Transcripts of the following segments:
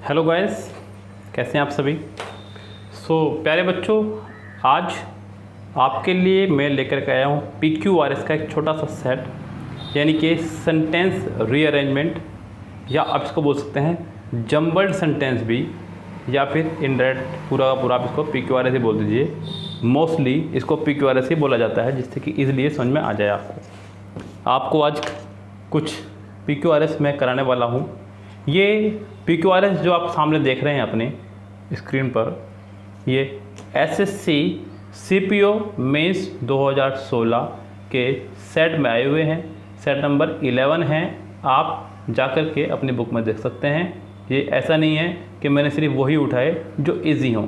Hello guys, कैसे हैं आप सभी। प्यारे बच्चों, आज आपके लिए मैं लेकर के आया हूँ PQRS का एक छोटा सा सेट, यानी कि सेंटेंस रीअरेंजमेंट, या आप इसको बोल सकते हैं जम्बल्ड सेंटेंस भी, या फिर इनडायरेक्ट पूरा का पूरा आप इसको PQRS ही बोल दीजिए। मोस्टली इसको PQRS ही बोला जाता है, जिससे कि ईजिली समझ में आ जाए आपको आज कुछ PQRS मैं कराने वाला हूँ। ये PQRS जो आप सामने देख रहे हैं अपने स्क्रीन पर, ये SSC CPO मेंस 2016 के सेट में आए हुए हैं। सेट नंबर 11 हैं। आप जाकर के अपनी बुक में देख सकते हैं। ये ऐसा नहीं है कि मैंने सिर्फ वही उठाए जो इजी हों।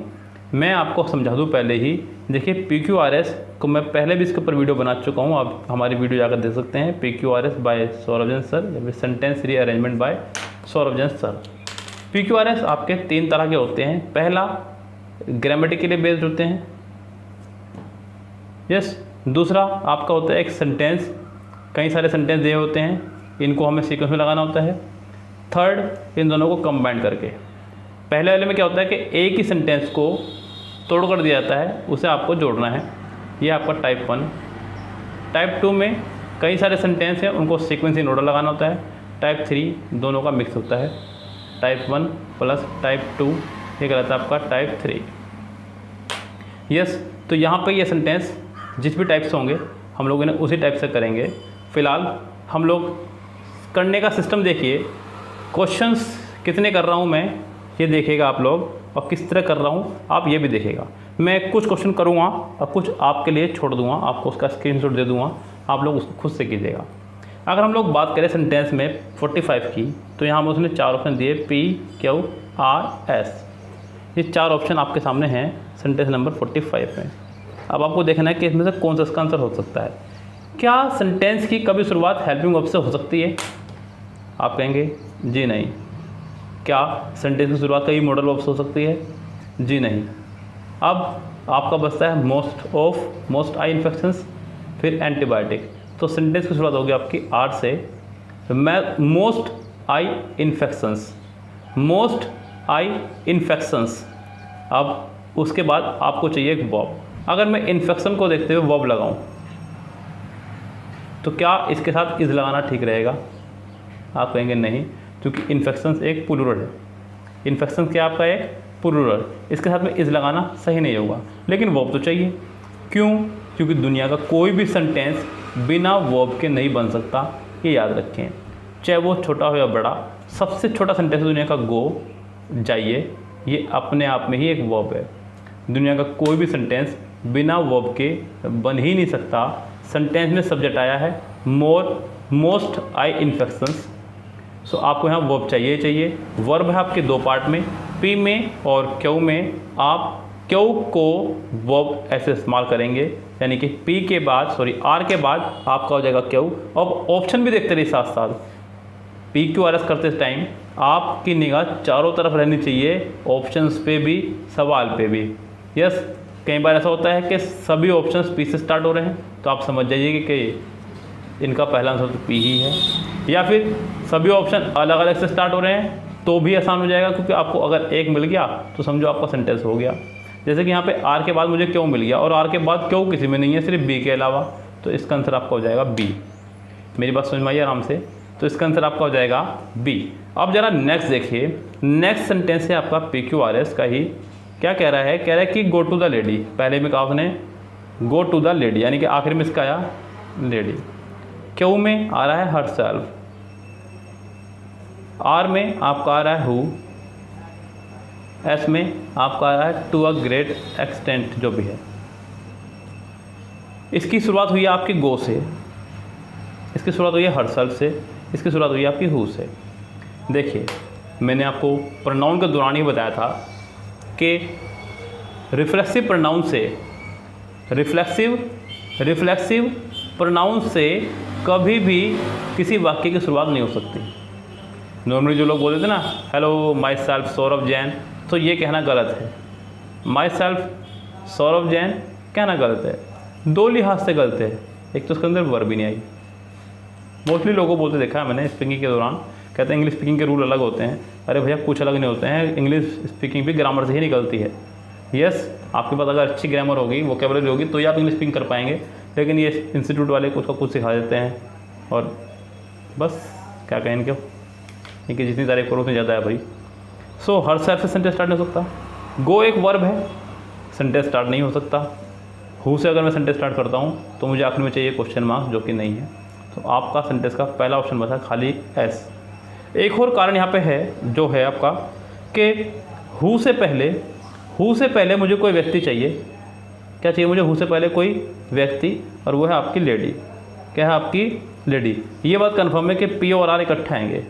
मैं आपको समझा दूँ पहले ही। देखिए, PQRS को मैं पहले भी इसके ऊपर वीडियो बना चुका हूँ, आप हमारी वीडियो जाकर देख सकते हैं। PQRS बाय सौरभ सर, या फिर sentence rearrangement by Saurabh sir. PQRS आपके 3 तरह के होते हैं। पहला, ग्रामेटिकली बेस्ड होते हैं। यस। दूसरा आपका होता है एक सेंटेंस, कई सारे सेंटेंस दिए होते हैं, इनको हमें सीक्वेंस में लगाना होता है। थर्ड, इन दोनों को कंबाइन करके। पहले वाले में क्या होता है कि एक ही सेंटेंस को तोड़ कर दिया जाता है, उसे आपको जोड़ना है। ये आपका टाइप 1। टाइप 2 में कई सारे सेंटेंस हैं, उनको सीक्वेंस इन ऑर्डर लगाना होता है। टाइप 3 दोनों का मिक्स होता है, टाइप 1 प्लस टाइप 2, ये कहलाता है आपका टाइप 3। यस। तो यहाँ पे ये सेंटेंस जिस भी टाइप से होंगे हम लोग इन्हें उसी टाइप से करेंगे। फ़िलहाल हम लोग करने का सिस्टम देखिए। क्वेश्चंस कितने कर रहा हूँ मैं, ये देखिएगा आप लोग, और किस तरह कर रहा हूँ आप ये भी देखिएगा। मैं कुछ क्वेश्चन करूँगा और कुछ आपके लिए छोड़ दूँगा, आपको उसका स्क्रीनशॉट दे दूँगा, आप लोग उसको खुद से कीजिएगा। अगर हम लोग बात करें सेंटेंस में 45 की, तो यहाँ में उसने 4 ऑप्शन दिए, PQRS। ये 4 ऑप्शन आपके सामने हैं सेंटेंस नंबर 45 में। अब आपको देखना है कि इसमें से कौन सा इसका आंसर हो सकता है। क्या सेंटेंस की कभी शुरुआत हेल्पिंग वर्ब से हो सकती है? आप कहेंगे जी नहीं। क्या सेंटेंस की शुरुआत कभी मॉडल वर्ब से हो सकती है? जी नहीं। अब आपका बचता है मोस्ट आई इन्फेक्शंस, फिर एंटीबायोटिक। तो सेंटेंस की शुरुआत होगी आपकी आर से, मोस्ट आई इन्फेक्शंस। अब उसके बाद आपको चाहिए एक वर्ब। अगर मैं इन्फेक्शन को देखते हुए वर्ब लगाऊं, तो क्या इसके साथ इज लगाना ठीक रहेगा? आप कहेंगे नहीं, क्योंकि इन्फेक्शंस एक प्लूरल है। इन्फेक्शन क्या आपका एक प्लूरल, इसके साथ में इज लगाना सही नहीं होगा। लेकिन वर्ब तो चाहिए। क्यों? क्योंकि दुनिया का कोई भी सेंटेंस बिना वर्ब के नहीं बन सकता, ये याद रखें। चाहे वो छोटा हो या बड़ा, सबसे छोटा सेंटेंस दुनिया का गो, जाइए, ये अपने आप में ही एक वर्ब है। दुनिया का कोई भी सेंटेंस बिना वर्ब के बन ही नहीं सकता। सेंटेंस में सब्जेक्ट आया है मोस्ट आई इन्फेक्शंस, सो आपको यहाँ वर्ब चाहिए। वर्ब है आपके 2 पार्ट में, P में और Q में। आप Q को वर्ब ऐसे इस्तेमाल करेंगे, यानी कि R के बाद आपका हो जाएगा Q। अब ऑप्शन भी देखते रहिए साथ साथ। PQRS करते टाइम आपकी निगाह चारों तरफ रहनी चाहिए, ऑप्शंस पे भी, सवाल पे भी। यस। कई बार ऐसा होता है कि सभी ऑप्शंस P से स्टार्ट हो रहे हैं, तो आप समझ जाइए कि इनका पहला आंसर तो P ही है। या फिर सभी ऑप्शन अलग अलग से स्टार्ट हो रहे हैं, तो भी आसान हो जाएगा, क्योंकि आपको अगर एक मिल गया तो समझो आपका सेंटेंस हो गया। जैसे कि यहाँ पे R के बाद मुझे Q मिल गया, और R के बाद Q किसी में नहीं है, सिर्फ B के अलावा, तो इसका आंसर आपका हो जाएगा B। मेरी बात समझ में आई आराम से? तो इसका आंसर आपका हो जाएगा B। अब जरा नेक्स्ट देखिए। नेक्स्ट सेंटेंस है आपका PQRS का ही। क्या कह रहा है? कह रहा है कि गो टू द लेडी। पहले में कहा उसने गो टू द लेडी, यानी कि आखिर में इसका आया लेडी। Q में आ रहा है हरसेल्फ। R में आपका आ रहा है हु। S में आपका आ रहा है टू अ ग्रेट एक्सटेंट, जो भी है। इसकी शुरुआत हुई है आपकी गो से, इसकी शुरुआत हुई है हरसेल्फ से, इसकी शुरुआत हुई है आपकी हु से। देखिए, मैंने आपको प्रोनाउन के दौरान ही बताया था कि रिफ्लेक्सिव प्रोनाउन से कभी भी किसी वाक्य की शुरुआत नहीं हो सकती। नॉर्मली जो लोग बोलते थे ना, hello my self Saurabh Jain, तो ये कहना गलत है। माई सेल्फ सौरभ जैन कहना गलत है, 2 लिहाज से गलत है। एक तो उसके अंदर वर्ब भी नहीं आई। मोस्टली लोगों को बोलते देखा है मैंने स्पीकिंग के दौरान, कहते हैं इंग्लिश स्पीकिंग के रूल अलग होते हैं, अरे भैया कुछ अलग नहीं होते हैं, इंग्लिश स्पीकिंग भी ग्रामर से ही निकलती है। यस, आपके पास अगर अच्छी ग्रामर होगी, वोकेबलरी होगी, तो ही आप इंग्लिश स्पीकिंग कर पाएंगे। लेकिन ये इंस्टीट्यूट वाले उसका कुछ सिखा देते हैं और बस क्या कहें इनकी जितनी तारीफ करो उतनी ज़्यादा है भाई। सो हर शहर से सेंटेंस स्टार्ट नहीं हो सकता। गो एक वर्ब है, सेंटेंस स्टार्ट नहीं हो सकता। हु से अगर मैं सेंटेंस स्टार्ट करता हूँ तो मुझे आखिर में चाहिए क्वेश्चन मार्क, जो कि नहीं है। तो आपका सेंटेंस का पहला ऑप्शन बचा खाली एस। एक और कारण यहाँ पे है जो है आपका कि हु से पहले मुझे कोई व्यक्ति चाहिए। क्या चाहिए मुझे? हु से पहले कोई व्यक्ति, और वो है आपकी लेडी। क्या है? आपकी लेडी। ये बात कंफर्म है कि पी और आर इकट्ठे आएंगे,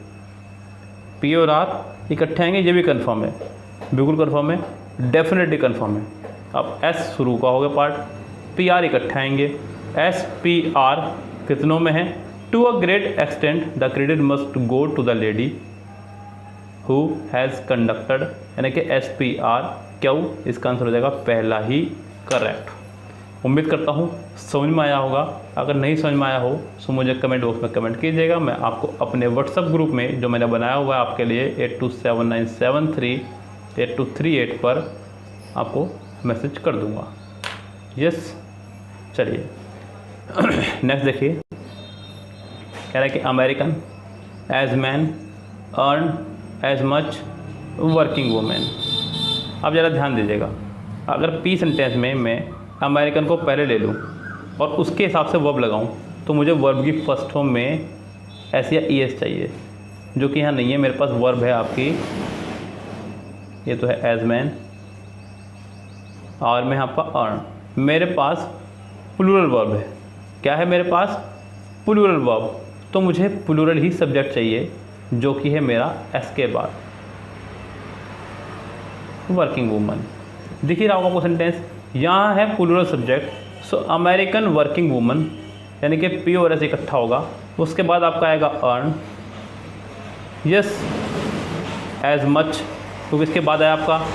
पी और आर इकट्ठे आएंगे, ये भी कंफर्म है, बिल्कुल कंफर्म है, डेफिनेटली कंफर्म है। अब एस शुरू का हो गया पार्ट, पी आर इकट्ठे आएंगे। एस पी आर कितनों में है? To a great extent the credit must go to the lady who has conducted, यानी कि एस पी आर क्यों, इसका आंसर हो जाएगा पहला ही करेक्ट। उम्मीद करता हूँ समझ में आया होगा। अगर नहीं समझ में आया हो तो मुझे कमेंट बॉक्स में कमेंट कीजिएगा। मैं आपको अपने व्हाट्सएप ग्रुप में जो मैंने बनाया हुआ है आपके लिए 8279738238 पर आपको मैसेज कर दूंगा। यस, चलिए नेक्स्ट देखिए। कह रहा है कि American as man earn as much working women. अब ज़रा ध्यान दीजिएगा, अगर पी सेंटेंस में मैं अमेरिकन को पहले ले लूँ और उसके हिसाब से वर्ब लगाऊँ तो मुझे वर्ब की फर्स्ट फॉर्म में एस या ई एस चाहिए, जो कि यहाँ नहीं है। मेरे पास वर्ब है आपकी, ये तो है एज मैन, और मैं आपका अर्न। मेरे पास प्लूरल वर्ब है। क्या है मेरे पास? Plural verb. तो मुझे प्लूरल ही सब्जेक्ट चाहिए, जो कि है मेरा एस के बाद वर्किंग वूमन। दिख ही रहा होगा आपको सेंटेंस, यहाँ है plural subject. So American working woman, यानी कि पी और एस इकट्ठा होगा। उसके बाद आपका आएगा अर्न। यस, एज मच, क्योंकि इसके बाद है आपका,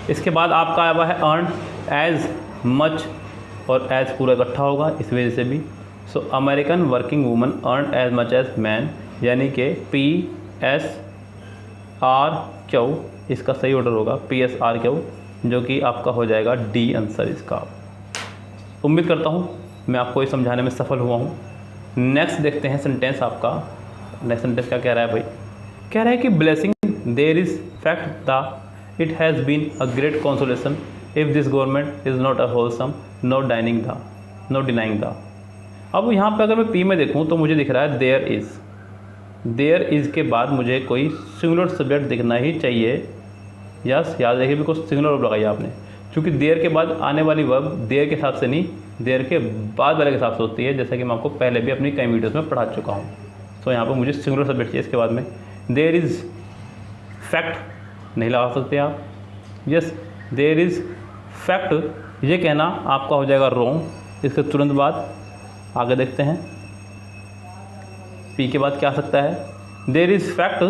इसके बाद आपका आया हुआ है अर्न एज मच, और एज पूरा इकट्ठा होगा इस वजह से भी। So American working woman earn as much as man, यानी कि पी एस आर क्यू, इसका सही ऑर्डर होगा पी एस आर क्यू, जो कि आपका हो जाएगा डी आंसर इसका। उम्मीद करता हूँ मैं आपको ये समझाने में सफल हुआ हूँ। नेक्स्ट देखते हैं सेंटेंस आपका। नेक्स्ट सेंटेंस क्या कह रहा है भाई? कह रहा है कि blessing there is fact the it has been a great consolation if this government is not a wholesome no denying the. अब यहाँ पे अगर मैं पी में देखूँ तो मुझे दिख रहा है देयर इज़ के बाद मुझे कोई सिंगुलर सब्जेक्ट दिखना ही चाहिए। यस, याद रखिए बिल्कुल सिंगुलर वर्ब लगाइए आपने, क्योंकि देयर के बाद आने वाली वर्ब देयर के हिसाब से नहीं, देयर के बाद वाले के हिसाब से होती है, जैसा कि मैं आपको पहले भी अपनी कई वीडियोस में पढ़ा चुका हूँ। तो यहाँ पर मुझे सिंगुलर सब्जेक्ट चाहिए इसके बाद में। देयर इज़ फैक्ट नहीं लगा सकते आप। यस, देयर इज़ फैक्ट, ये कहना आपका हो जाएगा रॉन्ग। इसके तुरंत बाद आगे देखते हैं पी के बाद क्या आ सकता है? There is fact,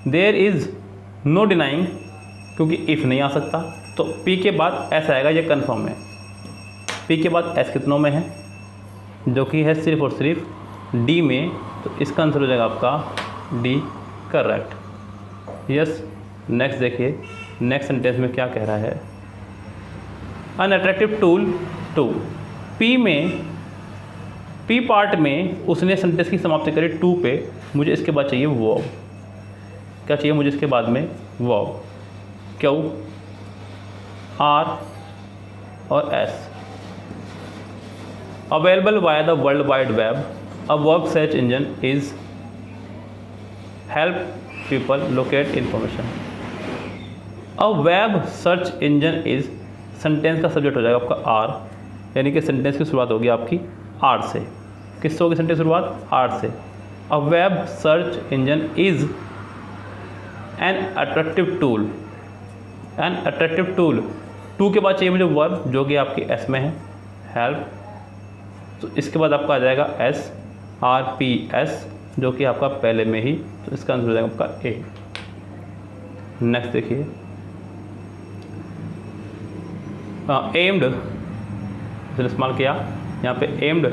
there is no denying, क्योंकि इफ़ नहीं आ सकता, तो पी के बाद एस आएगा, ये कन्फर्म है। पी के बाद एस कितनों में है? जो कि है सिर्फ और सिर्फ डी में, तो इसका आंसर हो जाएगा आपका डी करेक्ट। यस, नेक्स्ट देखिए, नेक्स्ट सेंटेंस में क्या कह रहा है? अन अट्रैक्टिव टूल टू। पी में, पी पार्ट में उसने सेंटेंस की समाप्ति करी टू पे, मुझे इसके बाद चाहिए वर्ब। क्या चाहिए मुझे इसके बाद में? वर्ब। क्यू, आर और S. Available by the world wide web, a verb search engine is help people locate information. A web search engine is, sentence का सब्जेक्ट हो जाएगा आपका आर, यानी कि सेंटेंस की शुरुआत होगी आपकी आर से। किससे होगी सेंटेंस शुरुआत? आर से। A web search engine is an attractive tool. An attractive tool, to के बाद चाहिए मुझे वर्ब, जो कि आपकी एस में है, हेल्प। तो इसके बाद आपका आ जाएगा एस, आर पी एस, जो कि आपका पहले में ही, तो इसका आंसर हो जाएगा आपका ए। नेक्स्ट देखिए, एम्ड इसने इस्तेमाल किया यहाँ पे। Aimed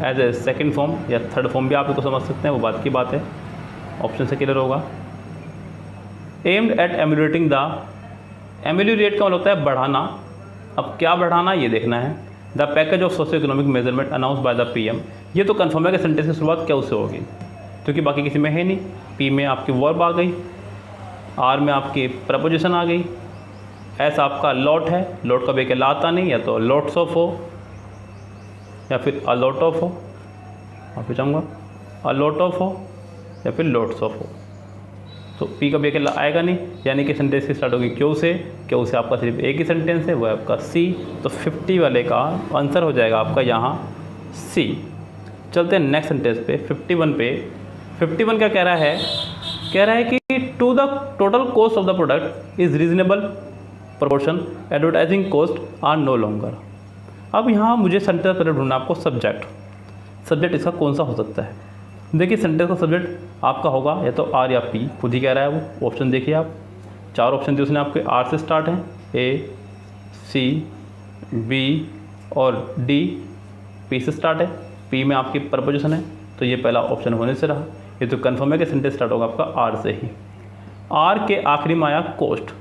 as a second form या थर्ड फॉर्म भी आप इसको समझ सकते हैं, वो बात की बात है। ऑप्शन से क्लियर होगा। एम्ड एट एम्यूलेटिंग द, एम्यूलेट का मतलब होता है बढ़ाना। अब क्या बढ़ाना ये देखना है। The package of socio economic measurement announce by the PM, ये तो कन्फर्म है कि सेंटेंस की शुरुआत क्या उससे होगी, क्योंकि बाकी किसी में है नहीं। पी में आपकी वर्ब आ गई, आर में आपकी प्रपोजिशन आ गई, एस आपका लॉट है, लॉट का बेके लाता नहीं, या तो लॉट्स ऑफ हो या फिर अ लॉट ऑफ हो, आप चाहूँगा अ लॉट ऑफ हो या फिर लॉट्स ऑफ हो। तो पी का बेके आएगा नहीं, यानी कि सेंटेंस की स्टार्ट होगी क्यों से। क्यों से आपका सिर्फ एक ही सेंटेंस है, वो है आपका सी। तो 50 वाले का आंसर हो जाएगा आपका यहाँ सी। चलते हैं नेक्स्ट सेंटेंस पे, 51 पे। 51 क्या कह रहा है, कह रहा है कि to the total cost of the product is reasonable proportion advertising cost are no longer. अब यहाँ मुझे सेंटेंस पहले ढूंढना आपको सब्जेक्ट, सब्जेक्ट इसका कौन सा हो सकता है। देखिए सेंटेंस का सब्जेक्ट आपका होगा या तो आर या पी, खुद ही कह रहा है वो। ऑप्शन देखिए आप, 4 ऑप्शन दिए उसने आपके, आर से स्टार्ट हैं, ए, सी, बी और डी। पी से स्टार्ट है, पी में आपकी प्रपोजिशन है, तो ये पहला ऑप्शन होने से रहा। ये तो कन्फर्म है कि सेंटेंस स्टार्ट होगा आपका आर से ही। आर के आखिरी में आया कोस्ट,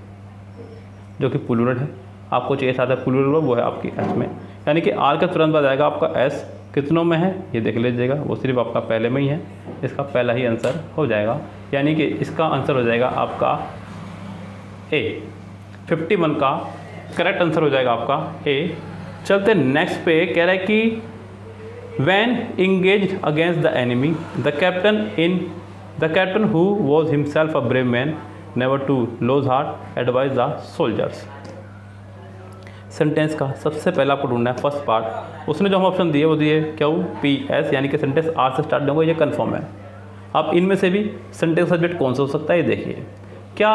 जो कि प्लूरल है। आपको चाहिए था प्लूरल, वो है आपकी एस में, यानी कि आर के तुरंत बाद आएगा आपका एस। कितनों में है ये देख लीजिएगा, वो सिर्फ आपका पहले में ही है, इसका पहला ही आंसर हो जाएगा, यानी कि इसका आंसर हो जाएगा आपका ए। 51 का करेक्ट आंसर हो जाएगा आपका ए। चलते नेक्स्ट पे, कह रहा है कि When engaged against the enemy, the captain who was himself a brave man, never to lose heart, advised the soldiers। Sentence का सबसे पहला आपको ढूंढना है फर्स्ट पार्ट। उसने जो हम ऑप्शन दिए वो दिए क्या, पी एस, यानी कि सेंटेंस आर से स्टार्ट होगा, ये कंफर्म है। अब इनमें से भी सेंटेंस सब्जेक्ट कौन सा हो सकता है, ये देखिए। क्या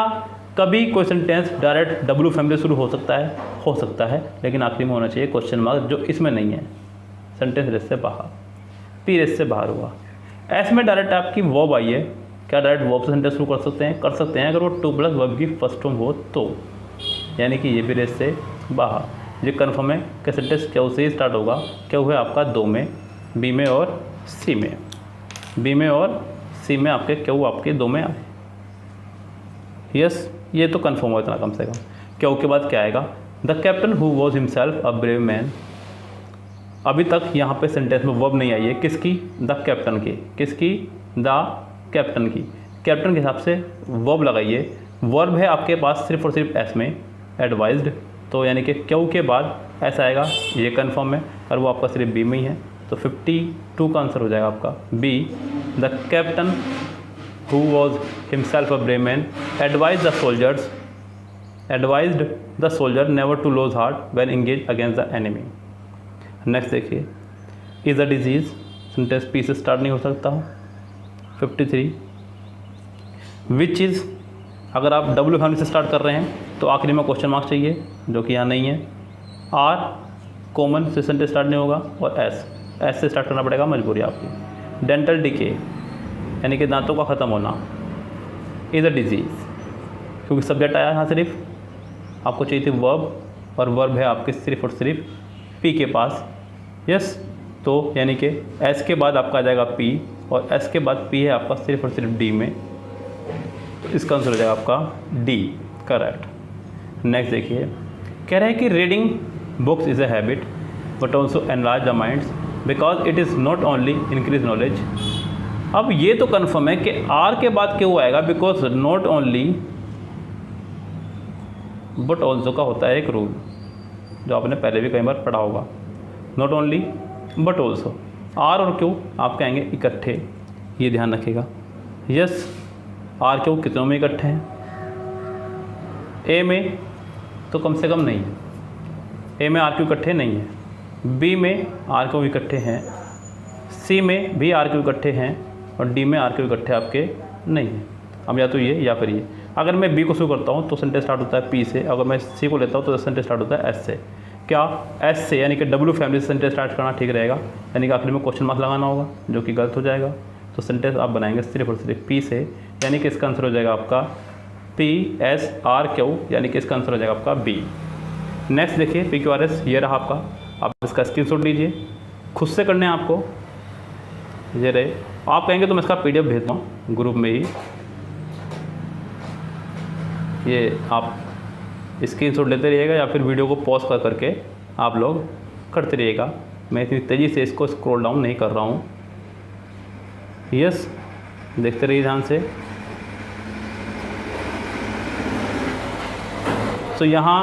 कभी कोई सेंटेंस डायरेक्ट डब्ल्यू फैमिली शुरू हो सकता है, हो सकता है, लेकिन आखिरी में होना चाहिए क्वेश्चन मार्क, जो इसमें नहीं है। सेंटेंस रेस से बाहर, पी रेस से बाहर हुआ। एस में डायरेक्ट आपकी वर्ब आई है, क्या डायरेक्ट वर्ब से सेंटेंस शुरू कर सकते हैं, कर सकते हैं, अगर वो 2+ वर्ब की फर्स्ट फॉर्म हो तो, यानी कि ये भी रेस से बाहर। ये कन्फर्म है कि सेंटेंस क्या से ही स्टार्ट होगा, क्या हुआ आपका 2 में, बी में और सी में। बी में और सी में आपके क्या हुआ, आपके 2 में आए। यस, ये तो कन्फर्म हो इतना कम से कम। क्या के बाद क्या आएगा, the captain who was himself a brave man. अभी तक यहाँ पे सेंटेंस में वर्ब नहीं आई है, किसकी, द कैप्टन की। किसकी, द कैप्टन की। कैप्टन के हिसाब से वर्ब लगाइए। वर्ब है आपके पास सिर्फ और सिर्फ एस में, एडवाइज्ड, तो यानी कि क्यों के बाद ऐसा आएगा, ये कंफर्म है, और वो आपका सिर्फ बी में ही है। तो 52 का आंसर हो जाएगा आपका B. The captain who was himself a brave man advise the soldier never to lose heart when engage against the enemy. Next देखिए, is a disease, sentence P से स्टार्ट नहीं हो सकता। 53, विच इज़, अगर आप डब्ल्यू फैमिली से start कर रहे हैं तो आखिरी में क्वेश्चन मार्क चाहिए, जो कि यहाँ नहीं है। आर कॉमन से सेंटेंस स्टार्ट नहीं होगा, और एस से स्टार्ट करना पड़ेगा, मजबूरी आपकी। डेंटल डिके, यानी कि दांतों का ख़त्म होना, इज़ अ डिजीज़, क्योंकि सब्जेक्ट आया यहाँ सिर्फ, आपको चाहिए थी वर्ब, और वर्ब है आपके सिर्फ और सिर्फ पी के पास। यस, तो यानी कि एस के बाद आपका आ जाएगा पी, और एस के बाद पी है आपका सिर्फ और सिर्फ डी में, तो इसका आंसर हो जाएगा आपका डी, करेक्ट। नेक्स्ट देखिए, कह रहा है कि reading books is a habit but also enlarge the minds because it is not only increase knowledge. अब ये तो कन्फर्म है कि आर के बाद क्यों आएगा, because not only but also का होता है एक रूल, जो आपने पहले भी कई बार पढ़ा होगा। Not only but also, R और क्यों आप कहेंगे इकट्ठे, ये ध्यान रखिएगा। यस, आर क्यों कितनों में इकट्ठे हैं, ए में तो कम से कम नहीं है, ए में आर क्यों इकट्ठे नहीं है, बी में आर क्यों इकट्ठे हैं, सी में भी आर क्यों इकट्ठे हैं, और डी में आर क्यों इकट्ठे आपके नहीं हैं। अब या तो ये या फिर ये। अगर मैं बी को शुरू करता हूँ तो सेंटेंस स्टार्ट होता है पी से, अगर मैं सी को लेता हूँ तो सेंटेंस स्टार्ट होता है एस से। क्या एस से, यानी कि डब्ल्यू फैमिली से सेंटेंस स्टार्ट करना ठीक रहेगा, यानी कि आखिर में क्वेश्चन मार्क लगाना होगा, जो कि गलत हो जाएगा। तो सेंटेंस आप बनाएंगे सिर्फ और सिर्फ पी से, यानी कि इसका आंसर हो जाएगा आपका पी एस आर क्यू, यानी कि इसका आंसर हो जाएगा आपका बी। नेक्स्ट देखिए, पी क्यू आर एस, ये रहा आपका, आप इसका स्क्रीनशॉट लीजिए, खुद से करने हैं आपको, ये रहे आप कहेंगे तो मैं इसका PDF भेजता हूँ ग्रुप में ही, ये आप स्क्रीनशॉट लेते रहिएगा या फिर वीडियो को पॉज कर करके आप लोग करते रहिएगा। मैं इतनी तेज़ी से इसको स्क्रॉल डाउन नहीं कर रहा हूँ। यस, देखते रहिए ध्यान से। तो यहाँ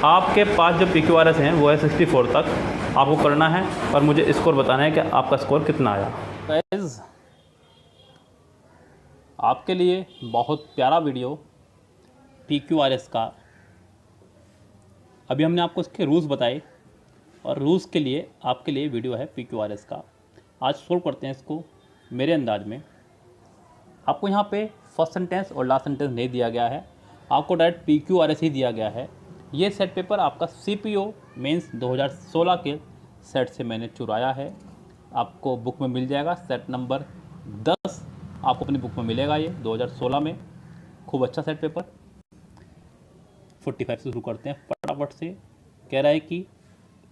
आपके पास जो PQRS हैं वो है 64 तक आपको करना है और मुझे स्कोर बताना है कि आपका स्कोर कितना आया। गाइस, आपके लिए बहुत प्यारा वीडियो PQRS का, अभी हमने आपको इसके रूल्स बताए और रूल्स के लिए आपके लिए वीडियो है PQRS का। आज सोल्व करते हैं इसको मेरे अंदाज में। आपको यहाँ पे फर्स्ट सेंटेंस और लास्ट सेंटेंस नहीं दिया गया है, आपको डायरेक्ट PQRS ही दिया गया है। ये सेट पेपर आपका CPO मेंस 2016 के सेट से मैंने चुराया है, आपको बुक में मिल जाएगा। सेट नंबर 10 आपको अपनी बुक में मिलेगा, ये 2016 में। खूब अच्छा सेट पेपर। 45 से शुरू करते हैं फटाफट से। कह रहा है कि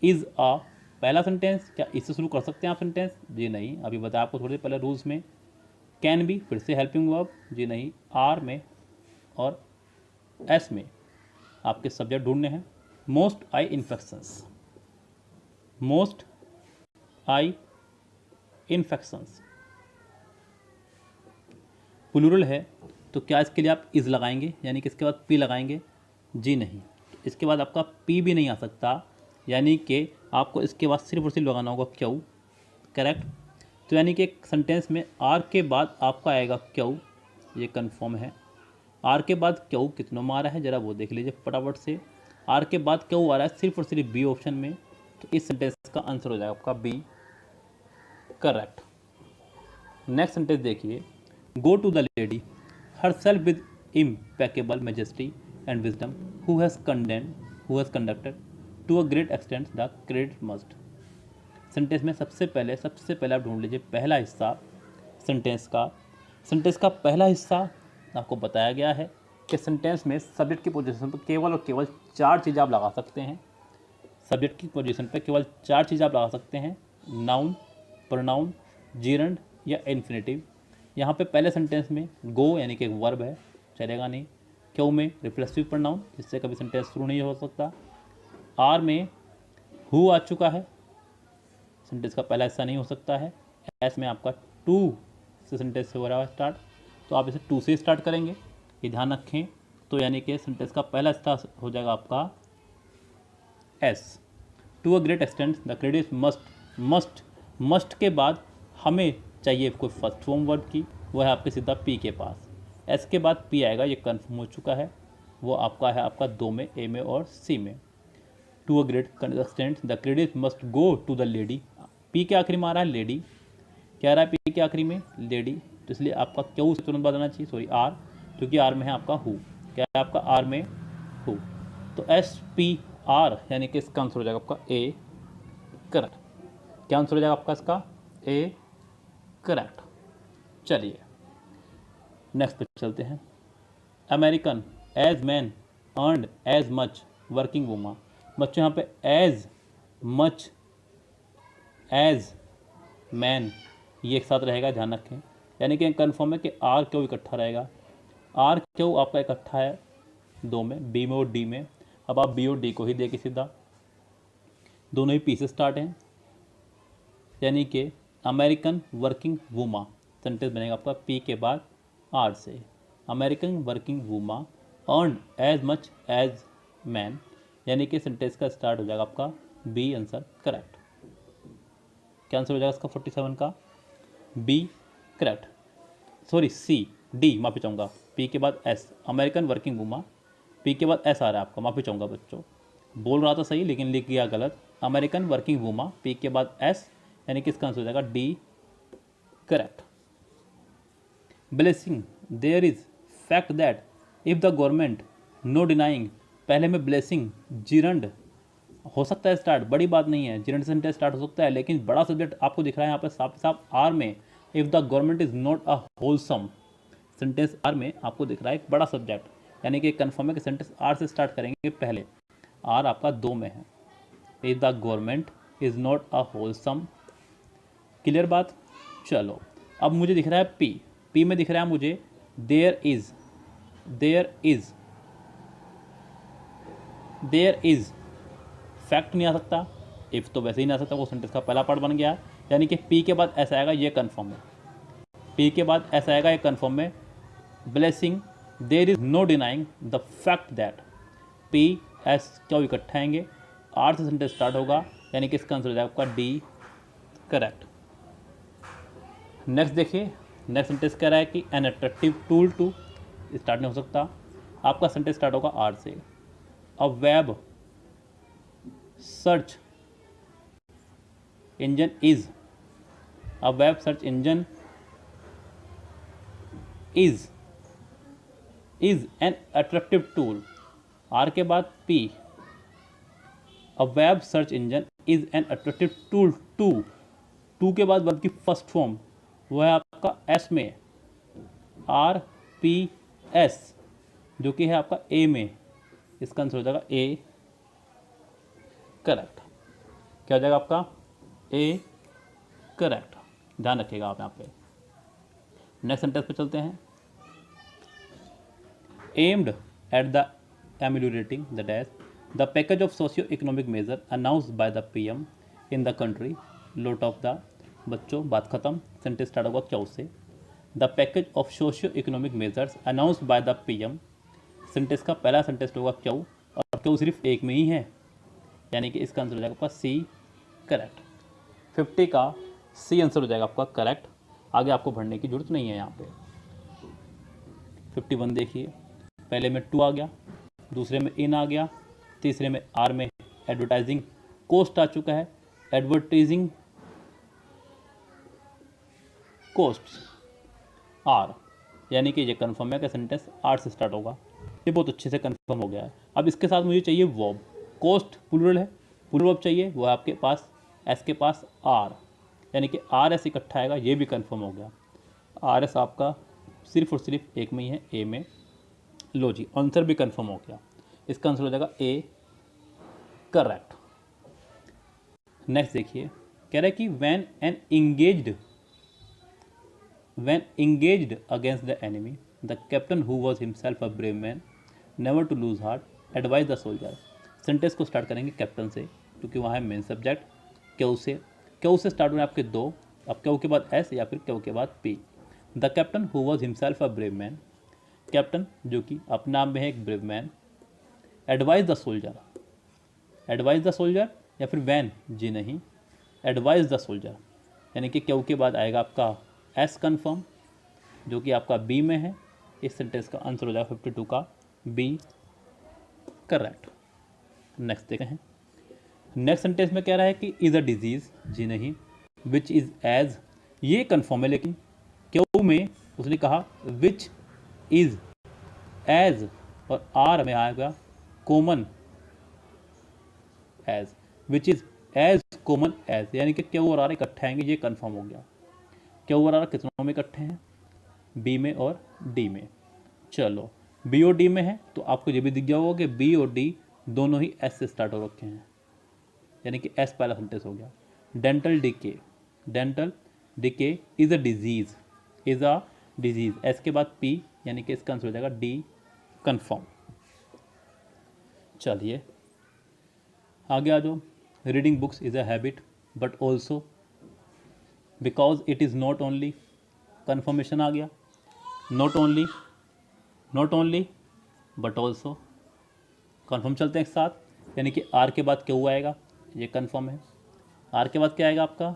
इज़ आ पहला सेंटेंस, क्या इससे शुरू कर सकते हैं आप सेंटेंस? जी नहीं, अभी बताया आपको थोड़ी देर पहले रूल्स में। कैन बी, फिर से हेल्पिंग वर्ब, जी नहीं। आर में और एस में आपके सब्जेक्ट ढूंढने हैं। Most eye infections, most eye infections plural है, तो क्या इसके लिए आप इज़ लगाएंगे, यानी कि इसके बाद पी लगाएंगे? जी नहीं, इसके बाद आपका पी भी नहीं आ सकता, यानी कि आपको इसके बाद सिर्फ और सिर्फ लगाना होगा क्यों। करेक्ट। तो यानी कि एक सेंटेंस में आर के बाद आपका आएगा क्यों, ये कंफर्म है। आर के बाद क्यों कितनों में आ रहा है ज़रा वो देख लीजिए फटाफट से। आर के बाद क्यों आ रहा है सिर्फ और सिर्फ बी ऑप्शन में, तो इस सेंटेंस का आंसर हो जाएगा आपका बी। करेक्ट। नेक्स्ट सेंटेंस देखिए, go to the lady herself with impeccable majesty and wisdom who has conducted to a great extent the credit must। Sentence में सबसे पहले आप ढूंढ लीजिए पहला हिस्सा सेंटेंस का पहला हिस्सा आपको बताया गया है कि सेंटेंस में सब्जेक्ट की पोजीशन पर केवल और केवल 4 चीज़ आप लगा सकते हैं। सब्जेक्ट की पोजीशन पर केवल 4 चीज़ आप लगा सकते हैं, नाउन, प्रोनाउन, जीरंड या इन्फिनेटिव। यहाँ पे पहले सेंटेंस में गो यानी कि एक वर्ब है, चलेगा नहीं। क्यों में रिफ्लेक्सिव प्रोनाउन, जिससे कभी सेंटेंस शुरू नहीं हो सकता। आर में हु आ चुका है, सेंटेंस का पहला हिस्सा नहीं हो सकता है। एस में आपका टू से सेंटेंस से हो रहा है स्टार्ट, तो आप इसे टू से स्टार्ट करेंगे, ये ध्यान रखें। तो यानी कि सेंटेंस का पहला हिस्सा हो जाएगा आपका S. To a great extent the credit must के बाद हमें चाहिए कोई फर्स्ट फॉर्म वर्ब की, वो है आपके सीधा पी के पास। एस के बाद पी आएगा, ये कन्फर्म हो चुका है, वो आपका है आपका 2 में, ए में और सी में। To a great extent the credit must go to the lady, P के आखिरी में आ रहा है लेडी, क्या रहा है पी के आखिरी में लेडी, तो इसलिए आपका क्यों से तुरंत बदलना चाहिए, सॉरी आर, क्योंकि आर में है आपका हु, क्या है आपका आर में हु। तो एस पी आर यानी कि इसका आंसर हो जाएगा आपका ए। करेक्ट। क्या आंसर हो जाएगा आपका इसका? ए। करेक्ट। चलिए नेक्स्ट पे चलते हैं। American as man earned as much working women. बच्चों यहाँ पे एज मच एज मैन ये एक साथ रहेगा, ध्यान रखें। यानी कि कन्फर्म है कि आर क्यों इकट्ठा रहेगा। आर क्यों आपका इकट्ठा है 2 में, बी में और डी में। अब आप बी और डी को ही देखिए सीधा, दोनों ही पी से स्टार्ट हैं, यानी कि अमेरिकन वर्किंग वुमा सेंटेंस बनेगा आपका पी के बाद आर से। American working women earn as much as man, यानी कि सेंटेंस का स्टार्ट हो जाएगा आपका बी। Answer correct. क्या आंसर हो जाएगा इसका 47 का? B. Correct. Sorry C, D माफ़ी चाहूँगा, पी के बाद S. American working women P के बाद एस आ रहा है आपका, माफ़ी चाहूँगा बच्चों, बोल रहा था सही लेकिन लिख गया गलत। अमेरिकन वर्किंग वुमा पी के बाद एस, यानी कि इसका आंसर हो जाएगा D. Correct. Blessing there is fact that if the government no denying, पहले में ब्लेसिंग जिरंड हो सकता है स्टार्ट, बड़ी बात नहीं है, जिरंड सेंटेंस स्टार्ट हो सकता है, लेकिन बड़ा सब्जेक्ट आपको दिख रहा है यहाँ पर साफ साफ आर में। If the government is not a wholesome, sentence R में आपको दिख रहा है एक बड़ा सब्जेक्ट, यानी कि कन्फर्म है कि सेंटेंस आर से स्टार्ट करेंगे पहले। आर आपका 2 में है। If the government is not a wholesome, clear बात। चलो अब मुझे दिख रहा है पी, पी में दिख रहा है मुझे there is, there is, there is, fact नहीं आ सकता, इफ तो वैसे ही नहीं आ सकता, वो सेंटेंस का पहला पार्ट बन गया। यानी कि पी के बाद ऐसा आएगा ये कन्फर्म है, पी के बाद ऐसा आएगा ये कन्फर्म है, blessing there is no denying the fact that, P S क्यों इकट्ठा आएंगे, आर से सेंटेंस स्टार्ट होगा, यानी कि इसका आंसर हो जाएगा आपका डी करेक्ट। नेक्स्ट देखिए, नेक्स्ट सेंटेंस कह रहा है कि an attractive tool to, start नहीं हो सकता, आपका सेंटेंस स्टार्ट होगा आर से। A web search engine is, a web search engine is an attractive tool, R के बाद P, a web search engine is an attractive tool to, to के बाद वर्ब की फर्स्ट फॉर्म वो है आपका एस में, आर पी एस, जो कि है आपका ए में, इसका आंसर हो जाएगा ए करेक्ट। क्या हो जाएगा आपका ए करेक्ट, ध्यान रखिएगा आप यहाँ पे। नेक्स्ट सेंटेंस पे चलते हैं। Aimed at the ameliorating the dash the package of socio-economic measure announced by the PM in the country, lot of the, बच्चों बात खत्म, सेंटेंस स्टार्ट होगा क्यों से, the package of socio economic measures announced by the PM, sentence का पहला sentence होगा क्यों, और क्यों सिर्फ एक में ही है, यानी कि इसका आंसर हो जाएगा आपका सी करेक्ट। 50 का सी आंसर हो जाएगा आपका करेक्ट, आगे आपको भरने की जरूरत नहीं है यहाँ पे। 51 देखिए, पहले में टू आ गया, दूसरे में इन आ गया, तीसरे में आर में एडवर्टाइजिंग कोस्ट आ चुका है, एडवर्टाइजिंग कोस्ट आर, यानी कि ये कन्फर्म है कि सेंटेंस आर से स्टार्ट होगा, ये बहुत अच्छे से कन्फर्म हो गया है। अब इसके साथ मुझे चाहिए वर्ब, कोस्ट प्लूरल है, प्लूरल वर्ब चाहिए, वो है आपके पास एस के पास आर, यानी कि आर एस इकट्ठा आएगा, ये भी कन्फर्म हो गया। आर एस आपका सिर्फ और सिर्फ एक में ही है, ए में, लो जी आंसर भी कंफर्म हो गया, इसका आंसर हो जाएगा ए करेक्ट। नेक्स्ट देखिए, कह रहा है कि when engaged against the enemy the captain who was himself a brave man never to lose heart advise the soldier, sentence को स्टार्ट करेंगे कैप्टन से, क्योंकि वहाँ है मेन सब्जेक्ट, क्यों से स्टार्ट हो रहे हैं आपके दो, अब क्यों के बाद एस या फिर क्यों के बाद P. The captain who was himself a brave man, captain जो कि अपने नाम में है एक brave man, advise the soldier, advise the soldier या फिर वैन, जी नहीं, एडवाइज द सोल्जर, यानी कि क्यों के बाद आएगा आपका एस कन्फर्म, जो कि आपका बी में है, इस सेंटेंस का आंसर हो जाएगा 52 का बी करेक्ट। नेक्स्ट देखते हैं, नेक्स्ट सेंटेंस में कह रहा है कि इज़ अ डिजीज़, जी नहीं, विच इज़ एज, ये कन्फर्म है, लेकिन क्यों में उसने कहा विच इज एज, और आर में आएगा common as, which is as common as, यानी कि क्यों और आर इकट्ठे आएंगे, ये कंफर्म हो गया। क्यों और आर कितनों में इकट्ठे हैं, बी में और डी में। चलो बी और डी में है तो आपको ये भी दिख गया होगा कि बी और डी दोनों ही एस से स्टार्ट हो रखे हैं, यानी कि एस पहला सेंटेंस हो गया। Dental decay, dental decay is a disease, is a disease, S के बाद पी, यानी कि इसका आंसर हो जाएगा डी कन्फर्म। चलिए आगे आ जाओ। Reading books is a habit but also because it is not only, confirmation आ गया, not only but also, confirm चलते हैं एक साथ, यानी कि आर के बाद क्यों आएगा, ये कन्फर्म है। आर के बाद क्या आएगा आपका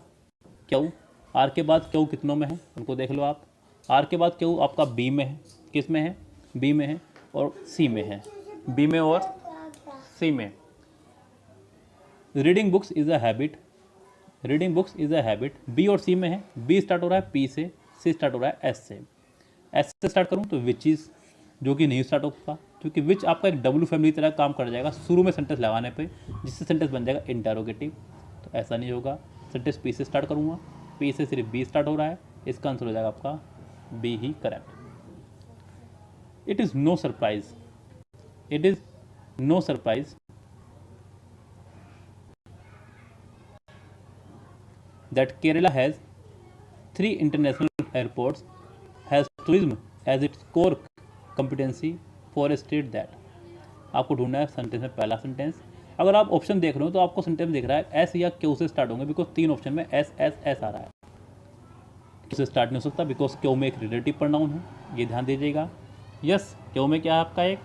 क्यों, आर के बाद क्यों कितनों में है उनको देख लो आप, आर के बाद क्यों आपका बी में है, किस में है, बी में है और सी में है, बी में और सी में। Reading books is a habit, reading books is a habit, B और सी में है, बी स्टार्ट हो रहा है पी से, सी स्टार्ट हो रहा है एस से। एस से स्टार्ट करूँ तो विच इज़, जो कि नहीं स्टार्ट होगा, क्योंकि विच आपका एक डब्ल्यू फैमिली तरह काम कर जाएगा शुरू में सेंटेंस लगाने पे, जिससे सेंटेंस बन जाएगा इंटरोगेटिव, तो ऐसा नहीं होगा। सेंटेंस पी से स्टार्ट करूँगा, पी से सिर्फ बी स्टार्ट हो रहा है, इसका आंसर हो जाएगा आपका बी ही correct. It is no surprise, it is no surprise that Kerala has 3 international airports has tourism as its core competency for a state that. आपको ढूंढना है सेंटेंस में पहला सेंटेंस। अगर आप ऑप्शन देख रहे हो तो आपको सेंटेंस दिख रहा है एस या क्यू से स्टार्ट होंगे, बिकॉज 3 ऑप्शन में एस एस एस आ रहा है। क्यू से स्टार्ट नहीं हो सकता बिकॉज क्यू में एक रिलेटिव प्रोनाउन है, ये ध्यान दीजिएगा। यस, क्यू में क्या है आपका एक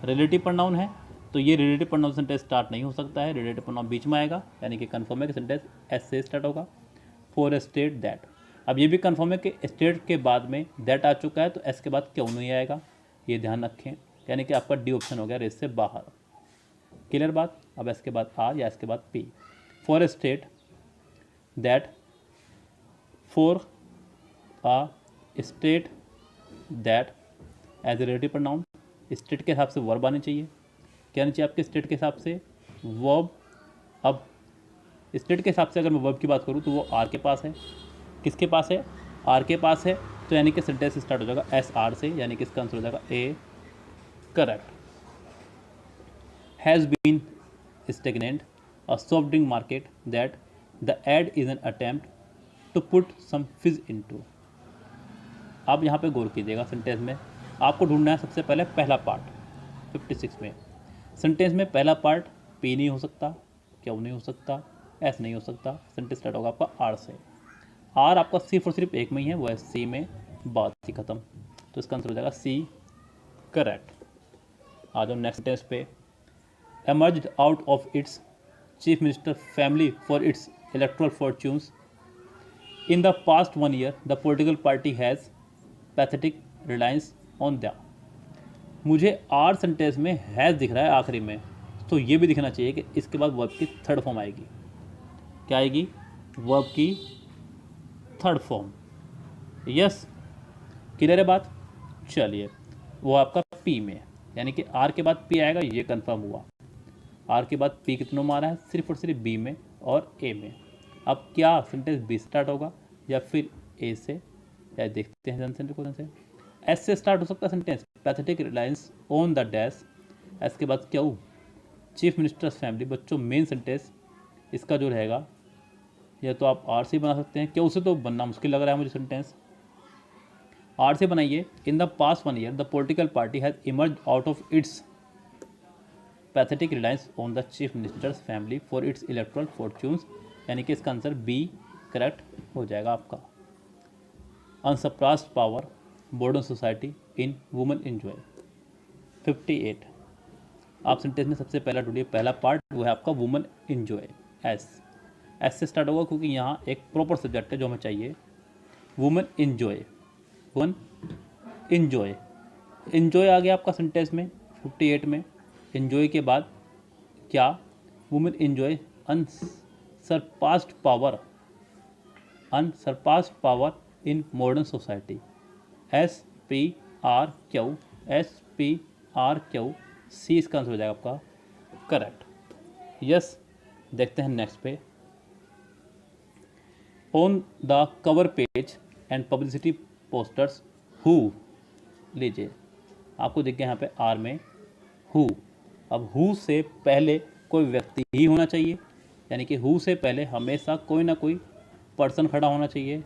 रिलेटिव प्रोनाउन है, तो ये रिलेटिव प्रोनाउन सेंटेंस स्टार्ट नहीं हो सकता है, रिलेटिव प्रोनाउन बीच में आएगा, यानी कि कन्फर्म है कि सेंटेंस एस से स्टार्ट होगा। फॉर ए स्टेट दैट, अब ये भी कन्फर्म है कि स्टेट के बाद में दैट आ चुका है तो एस के बाद क्यों नहीं आएगा, ये ध्यान रखें, यानी कि आपका डी ऑप्शन हो गया रेस से बाहर। क्लियर बात। अब एस के बाद आर या एस के बाद P. For a state that, for a state that as a relative pronoun, state के हिसाब से वर्ब आनी चाहिए। क्या आनी चाहिए आपके स्टेट के हिसाब से वर्ब। अब स्टेट के हिसाब से अगर मैं वर्ब की बात करूँ तो वो आर के पास है। किसके पास है? आर के पास है, तो यानी कि सेंटेंस स्टार्ट हो जाएगा एस आर से, यानी कि इसका आंसर हो जाएगा A correct. Has been stagnant a soft drink market that the ad is an attempt to put some fizz into. आप यहाँ पे गौर कीजिएगा, सेंटेंस में आपको ढूंढना है सबसे पहले पहला पार्ट 56 में। सेंटेंस में पहला पार्ट पी नहीं हो सकता, क्यों नहीं हो सकता, एस नहीं हो सकता, सेंटेंस स्टार्ट होगा आपका आर से। आर आपका सिर्फ और सिर्फ एक में ही है, वो है सी में, बात ही खत्म, तो इसका आंसर हो जाएगा सी करेक्ट। आ जाओ नेक्स्ट सेंटेंस पे। Emerged out of its chief minister family for its electoral fortunes in the past 1 year the political party has pathetic reliance on the. मुझे आर सेंटेंस में हैज़ दिख रहा है आखिरी में, तो ये भी दिखना चाहिए कि इसके बाद वर्ब की थर्ड फॉर्म आएगी। क्या आएगी? वर्ब की थर्ड फॉर्म। यस, क्लियर है बात। चलिए, वो आपका पी में, यानी कि आर के बाद पी आएगा, ये कंफर्म हुआ। आर के बाद पी कितनों में आ रहा है? सिर्फ और सिर्फ बी में और ए में। अब क्या सेंटेंस बी स्टार्ट होगा या फिर ए से, या देखते हैं क्वेश्चन से। एस से स्टार्ट हो सकता है sentence, pathetic reliance on the dash. S के बाद क्यों? Chief minister's family. बच्चों मेन सेंटेंस इसका जो रहेगा, या तो आप आर से बना सकते हैं, क्यों से तो बनना मुश्किल लग रहा है मुझे सेंटेंस। आर से बनाइए। In the past 1 year the political party has emerge out of its pathetic reliance on the chief minister's family for its electoral fortunes, यानी कि इसका आंसर बी करेक्ट हो जाएगा आपका। Unsurpassed power modern society in women enjoy 58। आप sentence में सबसे पहला ढूंढिए, पहला पार्ट वो है आपका वुमेन एंजॉय। एस से स्टार्ट होगा क्योंकि यहाँ एक प्रॉपर सब्जेक्ट है जो हमें चाहिए। Women enjoy, women enjoy, enjoy आ गया आपका सेंटेंस में 58 में। एंजॉय के बाद क्या? Women enjoy unsurpassed power, unsurpassed power in modern society. S P R Q, S P R Q, C इसका आंसर हो जाएगा आपका करेक्ट। यस, देखते हैं नेक्स्ट पे। On the cover page and publicity posters who, लीजिए आपको देख गया यहाँ पे आर में हु। अब हु से पहले कोई व्यक्ति ही होना चाहिए, यानी कि हु से पहले हमेशा कोई ना कोई पर्सन खड़ा होना चाहिए,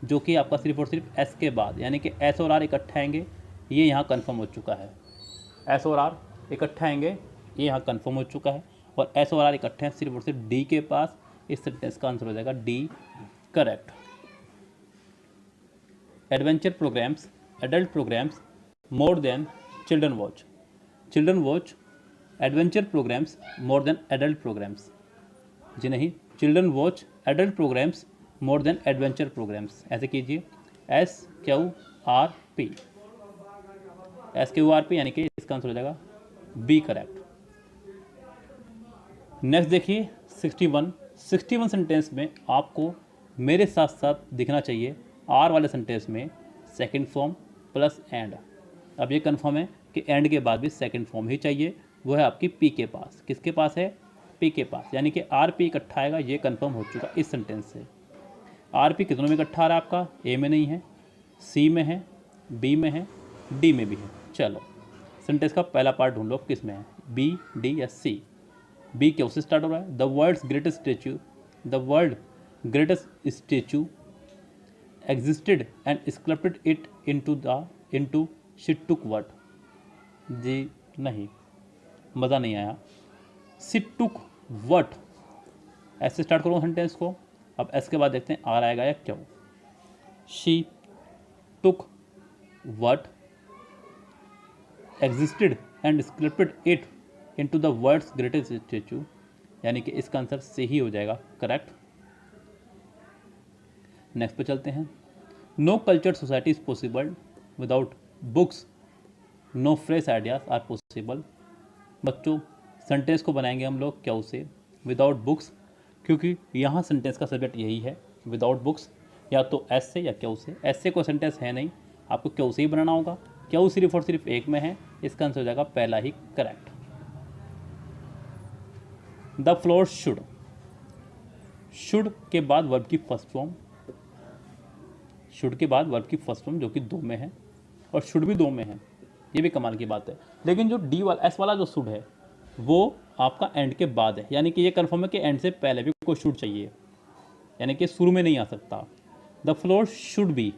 जो कि आपका सिर्फ और सिर्फ एस के बाद, यानी कि एस और आर इकट्ठे आएंगे, ये यहाँ कंफर्म हो चुका है। एस और आर इकट्ठे आएंगे, ये यहाँ कंफर्म हो चुका है, और एस और आर इकट्ठे हैं सिर्फ और सिर्फ डी के पास। इस सेंटेंस का आंसर हो जाएगा D correct. Adventure programmes, adult programmes more than children watch. Children watch adventure programmes more than adult programmes. जी नहीं, children watch adult programmes more than adventure programmes. ऐसे कीजिए, S Q R P, S Q R P, यानी कि इसका answer हो जाएगा B correct. Next देखिए 61 सेंटेंस में आपको मेरे साथ साथ दिखना चाहिए आर वाले सेंटेंस में सेकंड फॉर्म प्लस एंड। अब ये कंफर्म है कि एंड के बाद भी सेकंड फॉर्म ही चाहिए, वो है आपकी पी के पास। किसके पास है? पी के पास, यानी कि आर पी इकट्ठा आएगा, ये कंफर्म हो चुका इस सेंटेंस से। आर पी कितनों में इकट्ठा आ रहा है आपका? ए में नहीं है, सी में है, बी में है, डी में भी है। चलो सेंटेंस का पहला पार्ट ढूंढ लो किस में है, बी, डी या सी। बी क्यों से स्टार्ट हो रहा है? The world's greatest statue, the world greatest statue existed and sculpted it into she took what? जी नहीं, मज़ा नहीं आया। she took what, ऐसे स्टार्ट करूँगा सेंटेंस को। अब एस के बाद देखते हैं आर आएगा या क्यों। she took what existed and sculpted it into the world's greatest statue, यानी कि इसका आंसर से ही हो जाएगा करेक्ट। नेक्स्ट पे चलते हैं। No cultured society is possible without books, no fresh ideas are possible. बच्चों सेंटेंस को बनाएंगे हम लोग क्या उसे विदाउट बुक्स, क्योंकि यहाँ सेंटेंस का सब्जेक्ट यही है विदाउट बुक्स, या तो एस से या क्या उसे। एस से कोई सेंटेंस है नहीं, आपको क्या उसे ही बनाना होगा। क्या सिर्फ और सिर्फ एक में है, इसका आंसर हो जाएगा पहला ही करेक्ट। द फ्लोर शुड के बाद वर्ब की फर्स्ट फॉर्म, शुड के बाद वर्ब की फर्स्ट फॉर्म जो कि दो में है, और शुड भी दो में है, ये भी कमाल की बात है। लेकिन जो डी वाला एस वाला जो शुड है वो आपका एंड के बाद है, यानी कि ये कन्फर्म है कि एंड से पहले भी कोई शुड चाहिए, यानी कि शुरू में नहीं आ सकता। The floor should be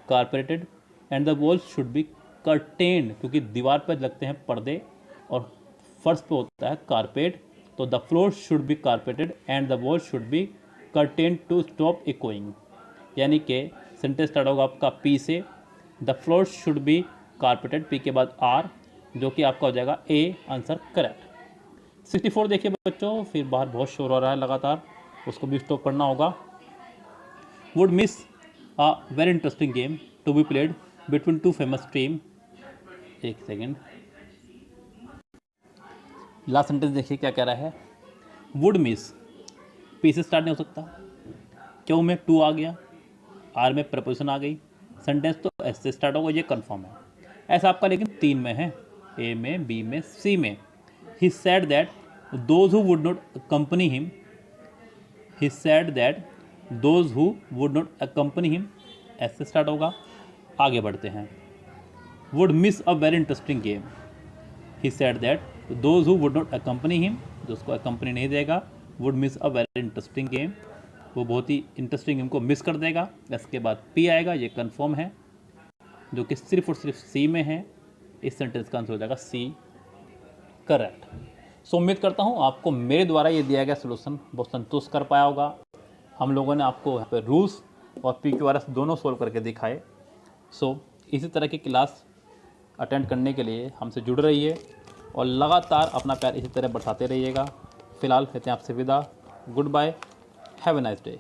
carpeted and the wall should be curtained, क्योंकि दीवार पर लगते हैं पर्दे और फर्श पे होता है कारपेट, तो the floor should be carpeted and the wall should be curtained to stop echoing, यानी कि सेंटेंस स्टार्ट होगा आपका पी से। The floor should be carpeted, P के बाद आर, जो कि आपका हो जाएगा ए आंसर करेक्ट। 64 देखिए बच्चों, फिर बाहर बहुत शोर हो रहा है लगातार, उसको भी स्टॉप करना होगा। Would miss a very interesting game to be played between two famous team. एक सेकेंड, लास्ट सेंटेंस देखिए क्या कह रहा है। वुड मिस, पी से स्टार्ट नहीं हो सकता, क्यों में टू आ गया, आर में प्रपोजिशन आ गई, सेंटेंस तो एस से स्टार्ट होगा, ये कंफर्म है। ऐसा आपका लेकिन तीन में है, ए में, बी में, सी में। He said that those who would not accompany him, he said that those who would not accompany him, S से स्टार्ट होगा। आगे बढ़ते हैं। Would miss a very interesting game, he said that those who would not accompany him, जो उसको accompany नहीं देगा, would miss a very interesting game, वो बहुत ही इंटरेस्टिंग गेम को मिस कर देगा। इसके बाद पी आएगा, ये कंफर्म है, जो कि सिर्फ और सिर्फ सी में है। इस सेंटेंस का आंसर हो जाएगा सी करेक्ट। सो उम्मीद करता हूँ आपको मेरे द्वारा ये दिया गया सलूशन बहुत संतुष्ट कर पाया होगा। हम लोगों ने आपको यहाँ पे रूल्स और PQRS दोनों सोल्व करके दिखाए। सो इसी तरह की क्लास अटेंड करने के लिए हमसे जुड़ रहिए और लगातार अपना प्यार इसी तरह बढ़ाते रहिएगा। फिलहाल कहते हैं आपसे विदा, goodbye, have a nice day.